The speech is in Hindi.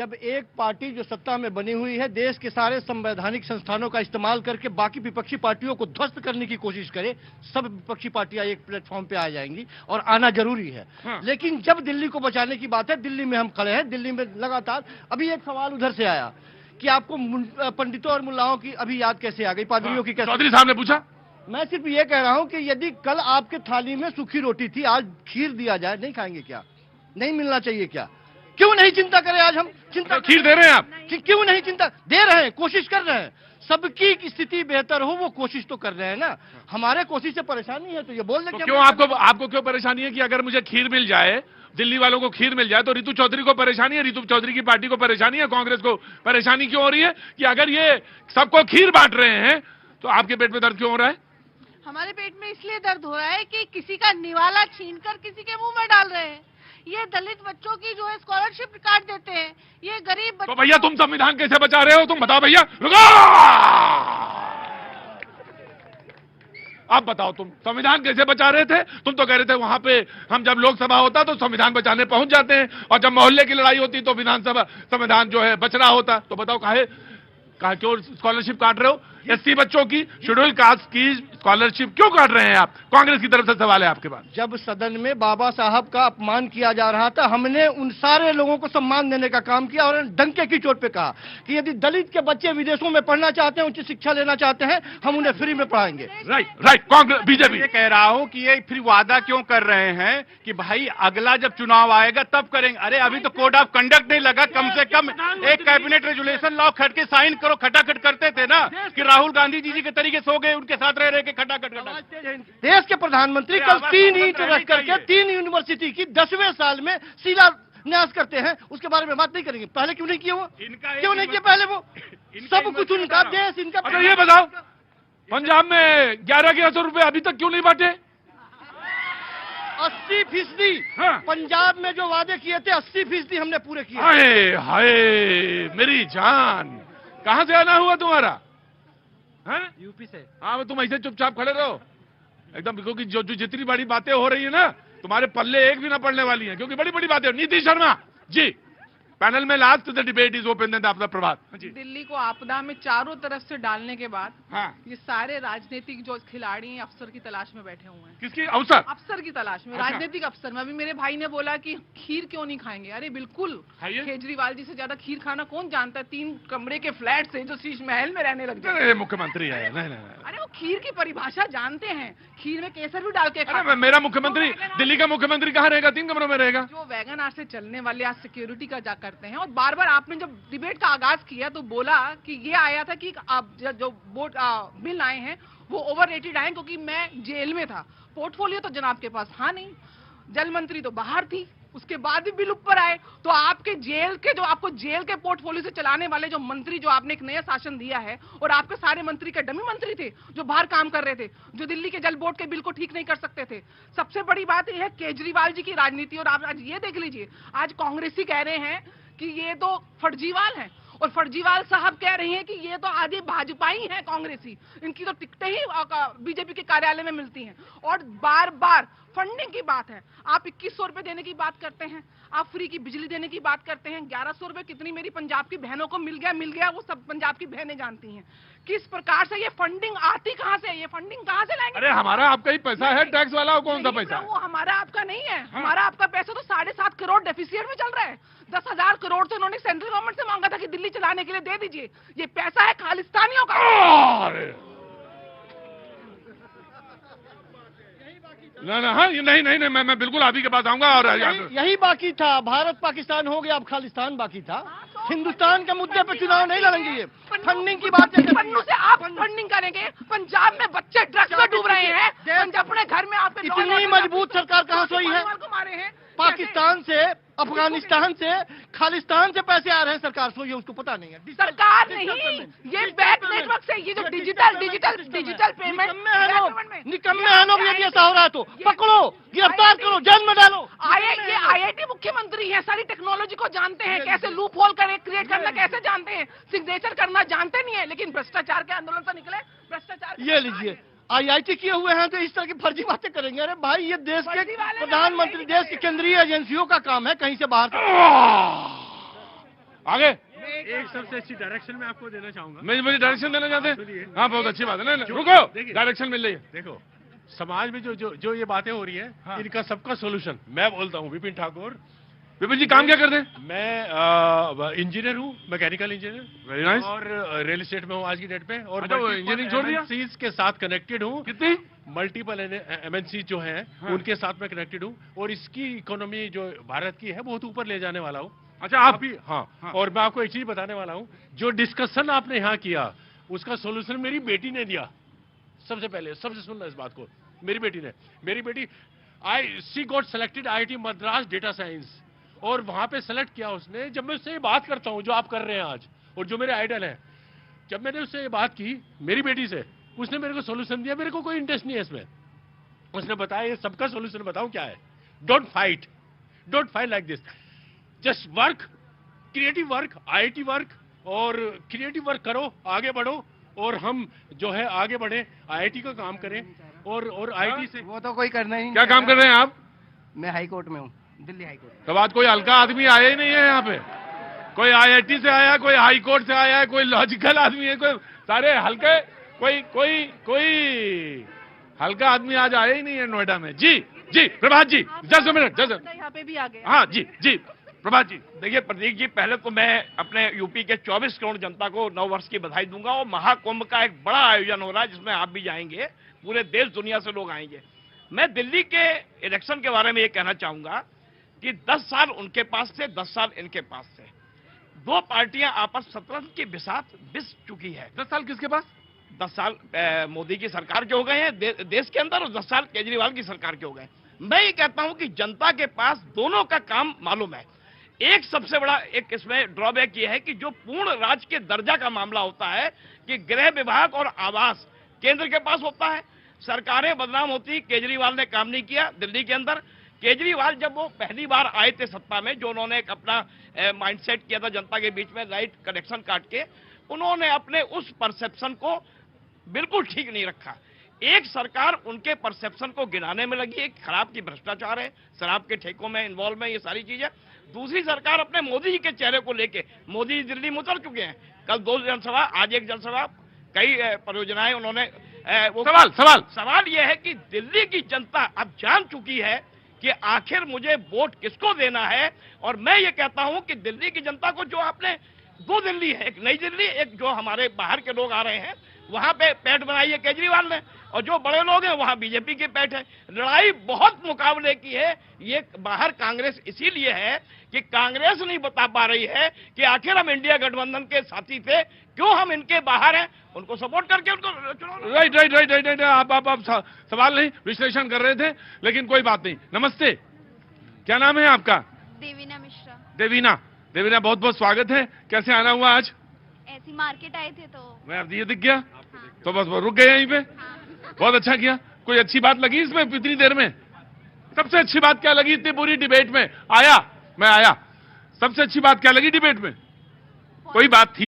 जब एक पार्टी जो सत्ता में बनी हुई है देश के सारे संवैधानिक संस्थानों का इस्तेमाल करके बाकी विपक्षी पार्टियों को ध्वस्त करने की कोशिश करे, सब विपक्षी पार्टियां एक प्लेटफॉर्म पे आ जाएंगी और आना जरूरी है। लेकिन जब दिल्ली को बचाने की बात है, दिल्ली में हम खड़े हैं। दिल्ली में लगातार अभी एक सवाल उधर से आया कि आपको पंडितों और मुल्लाओं की अभी याद कैसे आ गई, पादरियों की कैसे? चौधरी साहब ने पूछा। मैं सिर्फ ये कह रहा हूं कि यदि कल आपके थाली में सूखी रोटी थी, आज खीर दिया जाए, नहीं खाएंगे क्या? नहीं मिलना चाहिए क्या? क्यों नहीं चिंता करें? आज हम चिंता खीर दे रहे हैं आप कि क्यों नहीं चिंता दे रहे हैं, कोशिश कर रहे हैं सबकी स्थिति बेहतर हो, वो कोशिश तो कर रहे हैं ना। हमारे कोशिश से परेशानी है तो ये बोल दें। क्यों आपको क्यों परेशानी है कि अगर मुझे खीर मिल जाए, दिल्ली वालों को खीर मिल जाए, तो रितु चौधरी को परेशानी है, रितु चौधरी की पार्टी को परेशानी है, कांग्रेस को परेशानी क्यों हो रही है कि अगर ये सबको खीर बांट रहे हैं तो आपके पेट में दर्द क्यों हो रहा है? हमारे पेट में इसलिए दर्द हो रहा है कि किसी का निवाला छीनकर किसी के मुंह में डाल रहे हैं। ये दलित बच्चों की जो है स्कॉलरशिप काट देते हैं, ये गरीब बच्चों। तो भैया तुम संविधान कैसे बचा रहे हो? तुम बताओ भैया, रुको। आप बताओ, तुम संविधान कैसे बचा रहे थे? तुम तो कह रहे थे वहां पे हम जब लोकसभा होता तो संविधान बचाने पहुंच जाते हैं, और जब मोहल्ले की लड़ाई होती तो विधानसभा संविधान जो है बच रहा होता। तो बताओ कहा क्यों स्कॉलरशिप काट रहे हो? एससी बच्चों की, शेड्यूल कास्ट की स्कॉलरशिप क्यों काट रहे हैं आप? कांग्रेस की तरफ से सवाल है आपके पास। जब सदन में बाबा साहब का अपमान किया जा रहा था, हमने उन सारे लोगों को सम्मान देने का काम किया और डंके की चोट पे कहा कि यदि दलित के बच्चे विदेशों में पढ़ना चाहते हैं, उच्च शिक्षा लेना चाहते हैं, हम उन्हें फ्री में पढ़ाएंगे। राइट। कांग्रेस बीजेपी ये कह रहा हूं कि ये फिर वादा क्यों कर रहे हैं कि भाई अगला जब चुनाव आएगा तब करेंगे। अरे अभी तो कोड ऑफ कंडक्ट नहीं लगा, कम से कम एक कैबिनेट रेजुलेशन लाओ, खट के साइन करो। खटाखट करते थे ना कि राहुल गांधी जी के तरीके सो गए, उनके साथ रह के खटाखट। देश के प्रधानमंत्री कल 3 ईंट रख करके 3 यूनिवर्सिटी की 10वें साल में शिलान्यास करते हैं, उसके बारे में बात नहीं करेंगे? पहले क्यों नहीं किया वो? क्यों नहीं किया पहले वो? सब कुछ उनका देश, इनका। अच्छा ये बताओ, पंजाब में 1100 रुपए अभी तक क्यों नहीं बांटे? 80%। हाँ। पंजाब में जो वादे किए थे 80% हमने पूरे किए। हाय हाय मेरी जान, कहां से आना हुआ तुम्हारा? यूपी से। हाँ, तुम ऐसे चुपचाप खड़े रहो एकदम, क्योंकि जो जितनी बड़ी बातें हो रही है ना, तुम्हारे पल्ले एक भी ना पड़ने वाली हैं, क्योंकि बड़ी बड़ी बातें। नीतीश शर्मा जी, पैनल में last the debate is open then after Prabhat ji. Delhi को आपदा में चारों तरफ से डालने के बाद ये सारे राजनीतिक जो खिलाड़ी हैं अफसर की तलाश में बैठे हुए हैं। किसकी अवसर? अफसर की तलाश में, अच्छा। राजनीतिक अफसर में। अभी मेरे भाई ने बोला कि खीर क्यों नहीं खाएंगे। अरे बिल्कुल, केजरीवाल जी से ज्यादा खीर खाना कौन जानता है? 3 कमरे के फ्लैट से जो शीश महल में रहने लग जाए। मुख्यमंत्री है। नहीं। अरे वो खीर की परिभाषा जानते हैं, खीर में केसर भी डाल के मेरा मुख्यमंत्री, दिल्ली का मुख्यमंत्री कहाँ रहेगा? 3 कमरों में रहेगा। जो वैगन आर से चलने वाले आज सिक्योरिटी का जा करते हैं। और बार बार आपने जब डिबेट का आगाज किया तो बोला कि ये आया था कि जो बोर्ड बिल आए हैं वो ओवररेटेड आए क्योंकि मैं जेल में था। पोर्टफोलियो तो जनाब के पास हाँ नहीं, जल मंत्री तो बाहर थी, उसके बाद भी बिल ऊपर आए। तो आपके जेल के जो आपको जेल के पोर्टफोलियो से चलाने वाले जो मंत्री, जो आपने एक नया शासन दिया है, और आपके सारे मंत्री के डमी मंत्री थे जो बाहर काम कर रहे थे, जो दिल्ली के जल बोर्ड के बिल को ठीक नहीं कर सकते थे। सबसे बड़ी बात यह है केजरीवाल जी की राजनीति। और आप आज ये देख लीजिए, आज कांग्रेसी कह रहे हैं कि ये तो फर्जीवाल हैं, और फर्जीवाल साहब कह रहे हैं कि ये तो आधे भाजपाई हैं कांग्रेसी, इनकी तो टिकटें ही बीजेपी के कार्यालय में मिलती हैं। और बार बार फंडिंग की बात है। आप 2100 रुपए देने की बात करते हैं, आप फ्री की बिजली देने की बात करते हैं। 1100 रुपए कितनी मेरी पंजाब की बहनों को मिल गया, वो सब पंजाब की बहनें जानती हैं। किस प्रकार से ये फंडिंग आती कहां से? ये फंडिंग कहां से लाएंगे? अरे हमारा आपका ही पैसा है, टैक्स वाला कौन सा पैसा? वो हमारा आपका नहीं है। हमारा आपका पैसा तो 7.5 करोड़ डेफिसिट में चल रहा है। 10,000 करोड़ तो उन्होंने सेंट्रल गवर्नमेंट से मांगा था कि दिल्ली चलाने के लिए दे दीजिए। ये पैसा है खालिस्तानियों का। नहीं, मैं बिल्कुल आप ही के पास आऊंगा। और यही बाकी था। भारत पाकिस्तान हो गया, अब खालिस्तान बाकी था। हिंदुस्तान के मुद्दे पे चुनाव नहीं लड़ेंगे। ये फंडिंग की बात है। पन्नू से आप फंडिंग करेंगे? पंजाब में बच्चे ड्रग्स में डूब रहे हैं, अपने घर में आपके इतनी मजबूत सरकार कहां सोई है? मारे हैं पाकिस्तान से, अफगानिस्तान से, खालिस्तान से पैसे आ रहे हैं, सरकार सोई है, उसको पता नहीं है। सरकार नहीं, ये बैक नेटवर्क से, ये जो डिजिटल पेमेंट निकम्मे हैं लोग। यदि ऐसा हो रहा है तो पकड़ो, गिरफ्तार करो, जेल में डालो। ये आईआईटी मुख्यमंत्री है, सारी टेक्नोलॉजी को जानते हैं, कैसे लूप होल क्रिएट करना कैसे जानते हैं, सिग्नेचर करना जानते नहीं है, लेकिन भ्रष्टाचार के आंदोलन से निकले। भ्रष्टाचार ये लीजिए, आईआईटी किए हुए हैं तो इस तरह की फर्जी बातें करेंगे। अरे भाई, ये देश के प्रधानमंत्री, देश की केंद्रीय एजेंसियों का काम है कहीं से बाहर। आगे एक सबसे अच्छी डायरेक्शन में आपको देना चाहूंगा। मुझे डायरेक्शन देना चाहते सुनिए। हैं? हाँ, बहुत अच्छी बात है। नहीं, जो- रुको, देखिए। डायरेक्शन मिल रही है। देखो, समाज में जो ये बातें हो रही है, हाँ। इनका सबका सोल्यूशन मैं बोलता हूँ विपिन ठाकुर। विपिन जी काम क्या करते हैं? मैं इंजीनियर हूँ, मैकेनिकल इंजीनियर, वेरी नाइस। और रियल एस्टेट में हूँ आज की डेट पे, और अच्छा, वो इंजीनियरिंग छोड़ दिया? MNCs के साथ कनेक्टेड हूँ। कितनी? मल्टीपल MNC जो हैं, हाँ। उनके साथ मैं कनेक्टेड हूँ, और इसकी इकोनॉमी जो भारत की है बहुत ऊपर ले जाने वाला हूँ। अच्छा, आप अभी हाँ, हाँ। और मैं आपको एक चीज बताने वाला हूँ, जो डिस्कशन आपने यहाँ किया उसका सोल्यूशन मेरी बेटी ने दिया। सबसे पहले सबसे सुनना इस बात को, मेरी बेटी she got selected IIT Madras data science, और वहां पे सेलेक्ट किया उसने। जब मैं उससे ये बात करता हूँ जो आप कर रहे हैं आज, और जो मेरे आइडल हैं, जब मैंने उससे ये बात की मेरी बेटी से, उसने मेरे को सोल्यूशन दिया। मेरे को कोई इंटरेस्ट नहीं है इसमें। उसने बताया ये सबका सोल्यूशन बताऊं क्या है। Don't fight like this, just work, creative work, IIT work, और क्रिएटिव वर्क करो, आगे बढ़ो, और हम जो है आगे बढ़े, IIT का काम करें, और IIT से वो तो कोई करना ही नहीं क्या काम कर रहे हैं आप? मैं हाई कोर्ट में हूँ, दिल्ली हाई कोर्ट। तो बात कोई हल्का आदमी आया ही नहीं है यहाँ पे। कोई IIT से आया, कोई हाई कोर्ट से आया है, कोई लॉजिकल आदमी है, कोई सारे हल्के, कोई हल्का आदमी आज आया ही नहीं है नोएडा में। जी प्रभात जी, जस्ट अ मिनट, जस्ट। यहाँ पे भी आ गए। हाँ जी प्रभात जी। देखिए प्रतीक जी, पहले तो मैं अपने यूपी के 24 करोड़ जनता को नव वर्ष की बधाई दूंगा, और महाकुंभ का एक बड़ा आयोजन हो रहा है जिसमें आप भी जाएंगे, पूरे देश दुनिया से लोग आएंगे। मैं दिल्ली के इलेक्शन के बारे में ये कहना चाहूंगा कि 10 साल उनके पास थे, 10 साल इनके पास थे। दो पार्टियां आपस शतरंज की बिसात बिस चुकी है। 10 साल किसके पास? 10 साल मोदी की सरकार के हो गए हैं देश के अंदर, और 10 साल केजरीवाल की सरकार के हो गए। मैं ये कहता हूं कि जनता के पास दोनों का काम मालूम है। एक सबसे बड़ा एक इसमें ड्रॉबैक ये है कि जो पूर्ण राज्य के दर्जा का मामला होता है कि गृह विभाग और आवास केंद्र के पास होता है। सरकारें बदनाम होती, केजरीवाल ने काम नहीं किया दिल्ली के अंदर। केजरीवाल जब वो पहली बार आए थे सत्ता में, जो उन्होंने एक अपना माइंडसेट किया था जनता के बीच में, राइट कनेक्शन काट के, उन्होंने अपने उस परसेप्शन को बिल्कुल ठीक नहीं रखा। एक सरकार उनके परसेप्शन को गिनाने में लगी है, खराब की भ्रष्टाचार है, शराब के ठेकों में इन्वॉल्व है, ये सारी चीजें। दूसरी सरकार अपने मोदी जी के चेहरे को लेके, मोदी जी दिल्ली में उतर चुके हैं, कल 2 जनसभा, आज 1 जनसभा, कई परियोजनाएं उन्होंने सवाल यह है कि दिल्ली की जनता अब जान चुकी है कि आखिर मुझे वोट किसको देना है। और मैं ये कहता हूं कि दिल्ली की जनता को, जो आपने 2 दिल्ली है, एक नई दिल्ली, एक जो हमारे बाहर के लोग आ रहे हैं, वहां पे पैठ बनाई है केजरीवाल ने, और जो बड़े लोग हैं वहां बीजेपी के पैठ है। लड़ाई बहुत मुकाबले की है। ये बाहर कांग्रेस इसीलिए है कि कांग्रेस नहीं बता पा रही है कि आखिर हम इंडिया गठबंधन के साथी थे, क्यों हम इनके बाहर हैं, उनको सपोर्ट करके उनको चुनाव। राइट। आप सवाल नहीं, विश्लेषण कर रहे थे, लेकिन कोई बात नहीं। नमस्ते, क्या नाम है आपका? देवीना मिश्रा। देवीना, बहुत बहुत स्वागत है। कैसे आना हुआ आज? ऐसी मार्केट आए थे तो। मैं अब ये दिख गया तो बस रुक गए यहीं पे। बहुत अच्छा किया। कोई अच्छी बात लगी इसमें इतनी देर में? सबसे अच्छी बात क्या लगी इतनी पूरी डिबेट में? मैं आया, सबसे अच्छी बात क्या लगी डिबेट में? कोई बात थी?